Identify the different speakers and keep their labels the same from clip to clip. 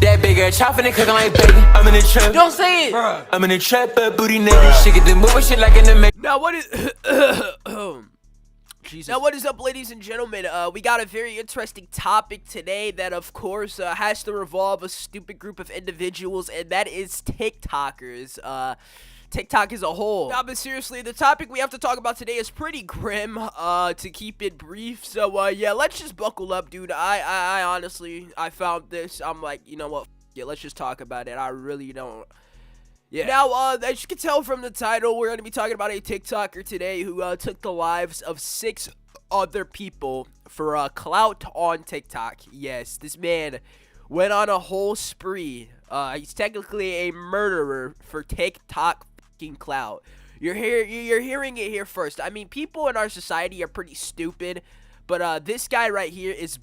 Speaker 1: that bigger, chopping and cooking like bacon. I'm in the trap.
Speaker 2: Don't say it.
Speaker 1: I'm in the trap, but booty naked. Shit get the moving shit like in the make.
Speaker 2: Now what is Jesus. Now what is up, ladies and gentlemen? We got a very interesting topic today that of course has to revolve a stupid group of individuals, and that is TikTokers. TikTok as a whole. Now, but seriously, the topic we have to talk about today is pretty grim, to keep it brief. So, yeah, let's just buckle up, dude. I honestly, I found this. I'm like, you know what? Yeah, let's just talk about it. I really don't. Yeah. Now, as you can tell from the title, we're going to be talking about a TikToker today who, took the lives of 6 other people for, clout on TikTok. Yes, this man went on a whole spree. He's technically a murderer for TikTok clout. You're hearing it here first. I mean, people in our society are pretty stupid, but this guy right here is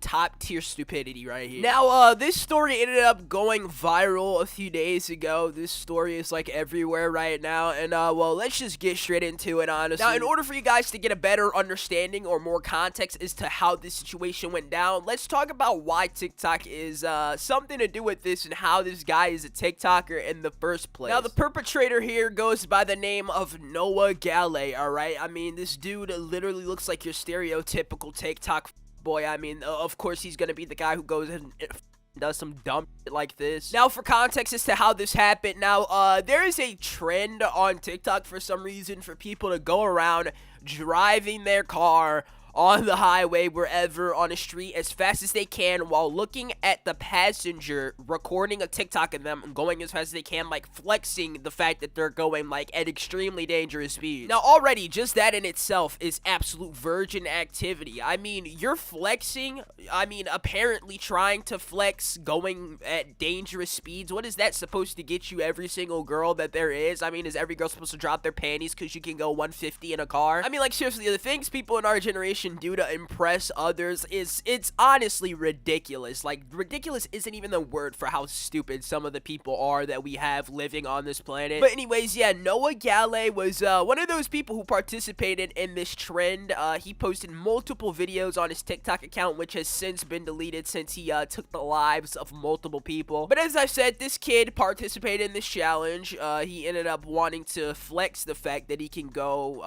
Speaker 2: top tier stupidity right here. Now, this story ended up going viral a few days ago. This story is like everywhere right now, and well, let's just get straight into it, honestly. Now, in order for you guys to get a better understanding or more context as to how this situation went down, let's talk about why TikTok is something to do with this and how this guy is a TikToker in the first place. Now, the perpetrator here goes by the name of Noah Galley, alright? I mean, this dude literally looks like your stereotypical TikTok boy. I mean, of course he's gonna be the guy who goes and does some dumb shit like this. Now, for context as to how this happened, now, there is a trend on TikTok for some reason for people to go around driving their car on the highway, wherever, on a street, as fast as they can, while looking at the passenger, recording a TikTok of them going as fast as they can, like flexing the fact that they're going like at extremely dangerous speeds. Now, already, just that in itself is absolute virgin activity. I mean, you're flexing, I mean, apparently trying to flex going at dangerous speeds. What is that supposed to get you, every single girl that there is? I mean, is every girl supposed to drop their panties because you can go 150 in a car? I mean, like, seriously, the things people in our generation do to impress others it's honestly ridiculous. Like, ridiculous isn't even the word for how stupid some of the people are that we have living on this planet. But anyways, yeah, Noah Galley was one of those people who participated in this trend. He posted multiple videos on his TikTok account, which has since been deleted since he took the lives of multiple people. But as I said, this kid participated in this challenge. He ended up wanting to flex the fact that he can go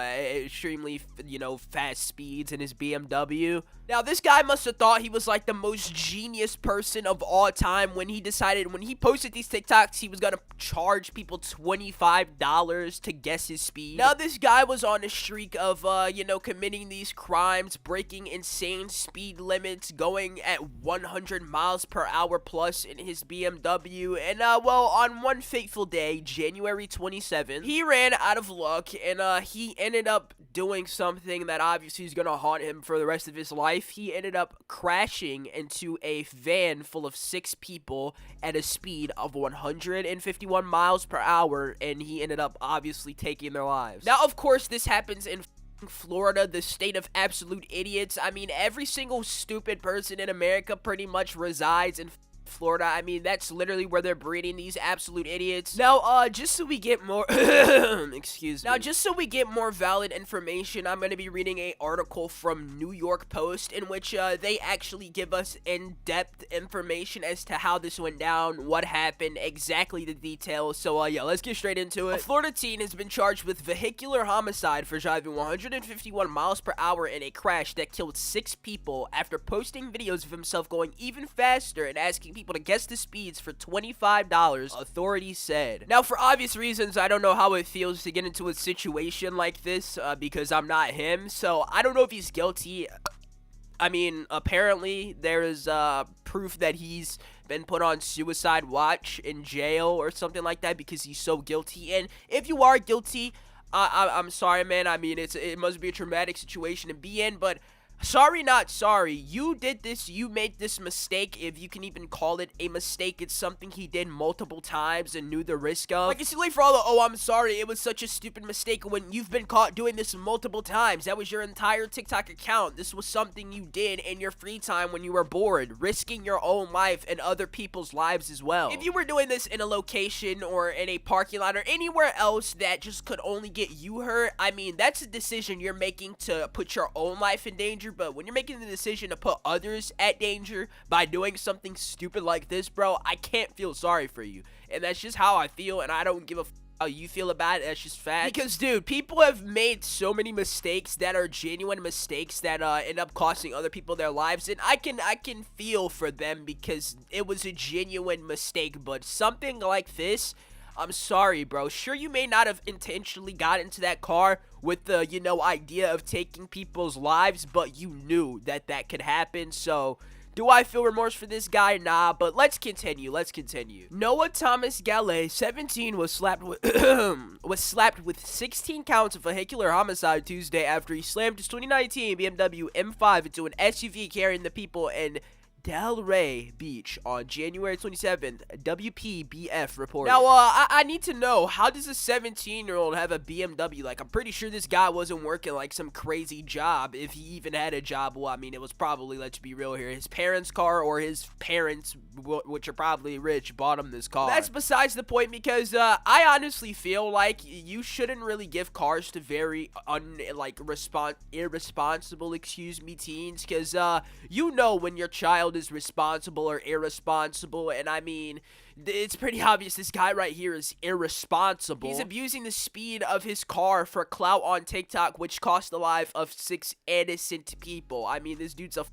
Speaker 2: extremely, you know, fast speeds in his BMW. Now, this guy must have thought he was like the most genius person of all time when he decided, when he posted these TikToks, he was gonna charge people $25 to guess his speed. Now, this guy was on a streak of, you know, committing these crimes, breaking insane speed limits, going at 100 miles per hour plus in his BMW, and, well, on one fateful day, January 27th, he ran out of luck, and, he ended up doing something that obviously is gonna haunt him for the rest of his life. He ended up crashing into a van full of 6 people at a speed of 151 miles per hour, and he ended up obviously taking their lives. Now, of course, this happens in Florida, the state of absolute idiots. I mean, every single stupid person in America pretty much resides in Florida. I mean, that's literally where they're breeding these absolute idiots. Now, just so we get more excuse me. Now, just so we get more valid information, I'm going to be reading a article from New York Post in which they actually give us in-depth information as to how this went down, what happened, exactly the details. So, yeah, let's get straight into it. A Florida teen has been charged with vehicular homicide for driving 151 miles per hour in a crash that killed 6 people after posting videos of himself going even faster and asking people to guess the speeds for $25, authorities said. Now, for obvious reasons, I don't know how it feels to get into a situation like this, because I'm not him, so I don't know if he's guilty. I mean, apparently, there is, proof that he's been put on suicide watch in jail or something like that because he's so guilty, and if you are guilty, I'm sorry, man. I mean, it must be a traumatic situation to be in, but sorry, not sorry. You did this. You made this mistake. If you can even call it a mistake, it's something he did multiple times and knew the risk of. Like, it's too late for all the, oh, I'm sorry, it was such a stupid mistake, when you've been caught doing this multiple times. That was your entire TikTok account. This was something you did in your free time when you were bored, risking your own life and other people's lives as well. If you were doing this in a location or in a parking lot or anywhere else that just could only get you hurt, I mean, that's a decision you're making to put your own life in danger danger, but when you're making the decision to put others at danger by doing something stupid like this, bro, I can't feel sorry for you. And that's just how I feel, and I don't give a how you feel about it. That's just fact. Because, dude, people have made so many mistakes that are genuine mistakes that end up costing other people their lives, and I can feel for them because it was a genuine mistake. But something like this, I'm sorry, bro. Sure, you may not have intentionally got into that car with the, idea of taking people's lives, but you knew that that could happen. So do I feel remorse for this guy? Nah, but let's continue. Noah Thomas Gallet, 17, was slapped with 16 counts of vehicular homicide Tuesday after he slammed his 2019 BMW M5 into an SUV carrying the people in Delray Beach on January 27th, WPBF reported. Now, I need to know, how does a 17-year-old have a BMW? Like, I'm pretty sure this guy wasn't working, like, some crazy job, if he even had a job. Well, I mean, it was probably, let's be real here, his parents' car, or his parents, which are probably rich, bought him this car. That's besides the point, because I honestly feel like you shouldn't really give cars to very, irresponsible, teens, because, when your child is responsible or irresponsible, and I mean, it's pretty obvious this guy right here is irresponsible. He's abusing the speed of his car for clout on TikTok, which cost the life of 6 innocent people. I mean, this dude's a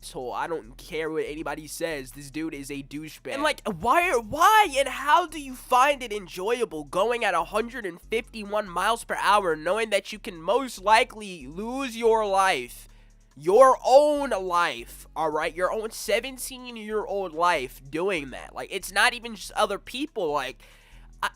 Speaker 2: asshole. I don't care what anybody says. This dude is a douchebag. And like, why and how do you find it enjoyable going at 151 miles per hour, knowing that you can most likely lose your life? Your own life, alright? Your own 17-year-old life doing that. Like, it's not even just other people. Like,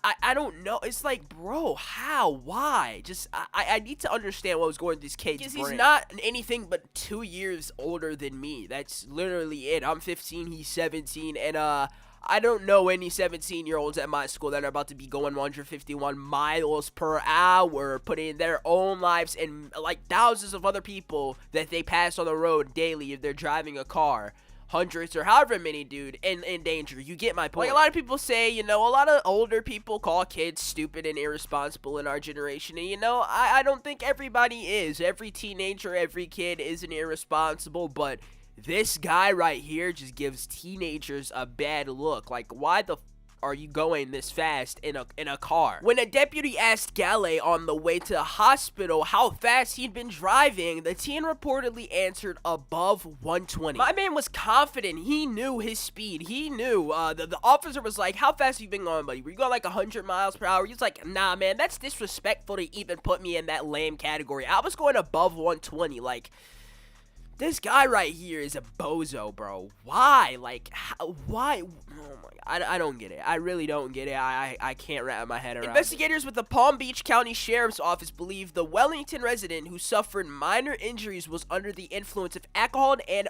Speaker 2: I don't know. It's like, bro, how? Why? Just, I need to understand what was going through this kid's brain. Because he's not anything but 2 years older than me. That's literally it. I'm 15, he's 17, and, I don't know any 17-year-olds at my school that are about to be going 151 miles per hour, putting their own lives and, like, thousands of other people that they pass on the road daily if they're driving a car. Hundreds or however many, dude, in danger. You get my point. Like, a lot of people say, a lot of older people call kids stupid and irresponsible in our generation. And, I don't think everybody is. Every teenager, every kid isn't irresponsible, but this guy right here just gives teenagers a bad look. Like, why the are you going this fast in a car? When a deputy asked Gallet on the way to the hospital how fast he'd been driving, the teen reportedly answered above 120. My man was confident. He knew his speed. He knew. The officer was like, how fast have you been going, buddy? Were you going like 100 miles per hour? He was like, nah, man, that's disrespectful to even put me in that lame category. I was going above 120. Like, this guy right here is a bozo, bro. Why? Like, why? Oh my God. I don't get it. I really don't get it. I can't wrap my head around it. Investigators with the Palm Beach County Sheriff's Office believe the Wellington resident who suffered minor injuries was under the influence of alcohol and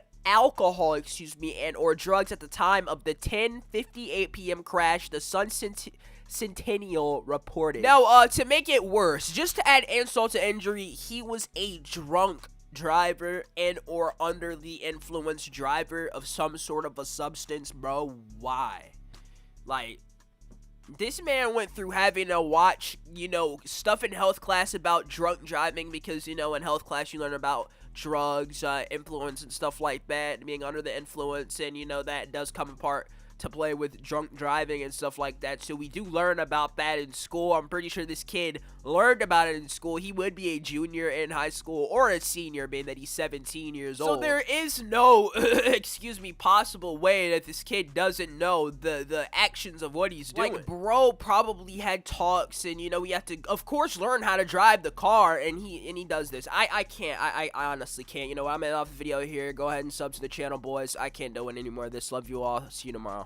Speaker 2: or drugs at the time of the 10:58 p.m. crash, the Sun Centennial reported. Now, to make it worse, just to add insult to injury, he was a drunk driver and or under the influence driver of some sort of a substance, bro. Why? Like, this man went through having to watch, stuff in health class about drunk driving because, in health class you learn about drugs, influence and stuff like that, being under the influence, and, that does come apart to play with drunk driving and stuff like that. So we do learn about that in school. I'm pretty sure this kid learned about it in school. He would be a junior in high school or a senior, being that he's 17 years old. So there is no, possible way that this kid doesn't know the actions of what he's doing. Like, bro probably had talks, and, we have to, of course, learn how to drive the car, and he does this. I can't. I honestly can't. I'm ending off the video here. Go ahead and sub to the channel, boys. I can't do it anymore. Love you all. See you tomorrow.